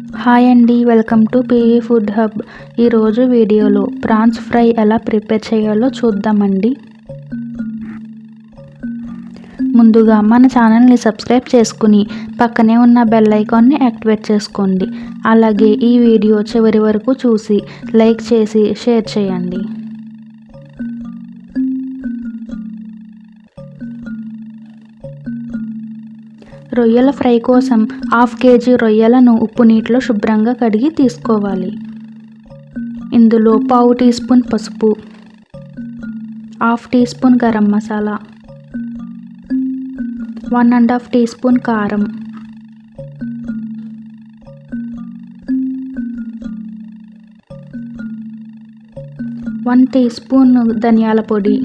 Hi అండి, welcome to food hub. ఈరోజు వీడియోలో ప్రాన్స్ ఫ్రై ఎలా ప్రిపేర్ చేయాలో చూద్దామండి. ముందుగా మన ఛానల్ని సబ్స్క్రైబ్ చేసుకుని పక్కనే ఉన్న బెల్ ఐకాన్ని యాక్టివేట్ చేసుకోండి. అలాగే ఈ వీడియో చివరి వరకు చూసి లైక్ చేసి షేర్ చేయండి. రొయ్యల ఫ్రై కోసం 1/2 కేజీ రొయ్యలను ఉప్పు నీటిలో శుభ్రంగా కడిగి తీసుకోవాలి. ఇందులో 1/2 టీ స్పూన్ పసుపు, 1/2 teaspoon garam masala, 1½ teaspoon కారం, 1 టీ స్పూన్ ధనియాల పొడి,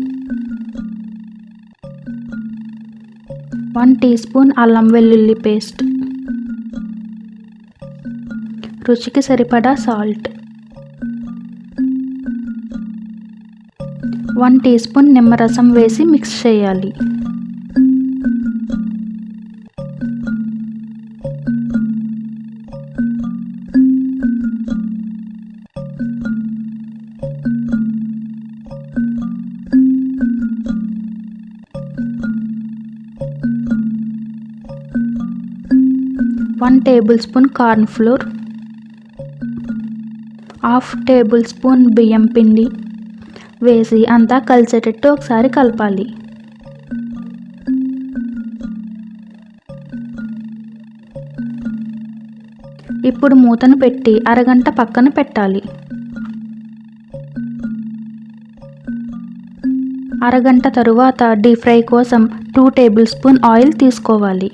1 టీ స్పూన్ అల్లం వెల్లుల్లి పేస్ట్, రుచికి సరిపడా సాల్ట్, 1 టీ స్పూన్ నిమ్మరసం వేసి మిక్స్ చేయాలి. One table spoon corn flour, 1/2 table spoon బియ్యం పిండి వేసి అంతా కలిసేటట్టు ఒకసారి కలపాలి. ఇప్పుడు మూతను పెట్టి అరగంట పక్కన పెట్టాలి. అరగంట తరువాత డీప్ ఫ్రై కోసం 2 టేబుల్ స్పూన్ ఆయిల్ తీసుకోవాలి.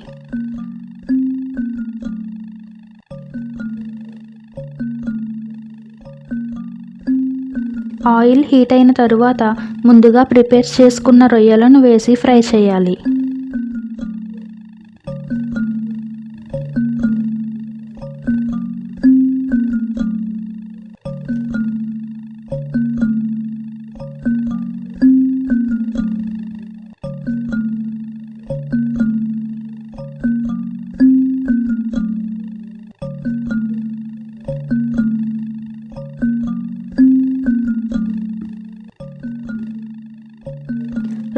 ఆయిల్ హీట్ అయిన తరువాత ముందుగా ప్రిపేర్ చేసుకున్న రొయ్యలను వేసి ఫ్రై చేయాలి.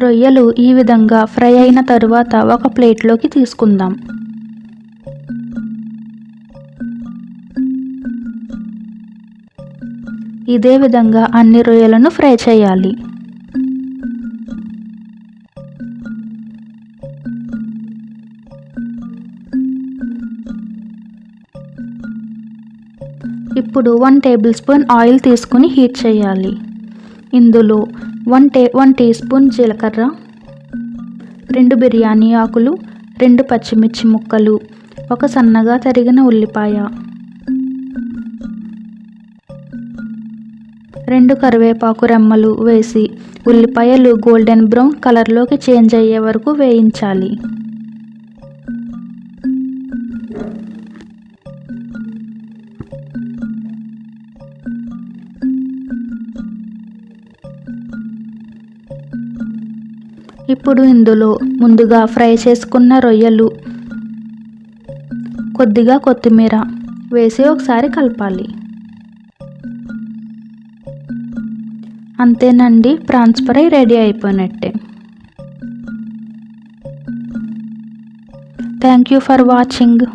రొయ్యలు ఈ విధంగా ఫ్రై అయిన తరువాత ఒక ప్లేట్లోకి తీసుకుందాం. ఇదే విధంగా అన్ని రొయ్యలను ఫ్రై చేయాలి. ఇప్పుడు 1 టేబుల్ స్పూన్ ఆయిల్ తీసుకుని హీట్ చేయాలి. ఇందులో 1 టీ స్పూన్ జీలకర్ర, 2 బిర్యానీ ఆకులు, 2 పచ్చిమిర్చి ముక్కలు, 1 సన్నగా తరిగిన ఉల్లిపాయ, 2 కరివేపాకు రెమ్మలు వేసి ఉల్లిపాయలు గోల్డెన్ బ్రౌన్ కలర్లోకి చేంజ్ అయ్యే వరకు వేయించాలి. ఇప్పుడు ఇందులో ముందుగా ఫ్రై చేసుకున్న రొయ్యలు, కొద్దిగా కొత్తిమీర వేసి ఒకసారి కలపాలి. అంతేనండి, ప్రాన్స్ ఫ్రై రెడీ అయిపోయినట్టే. Thank you for watching.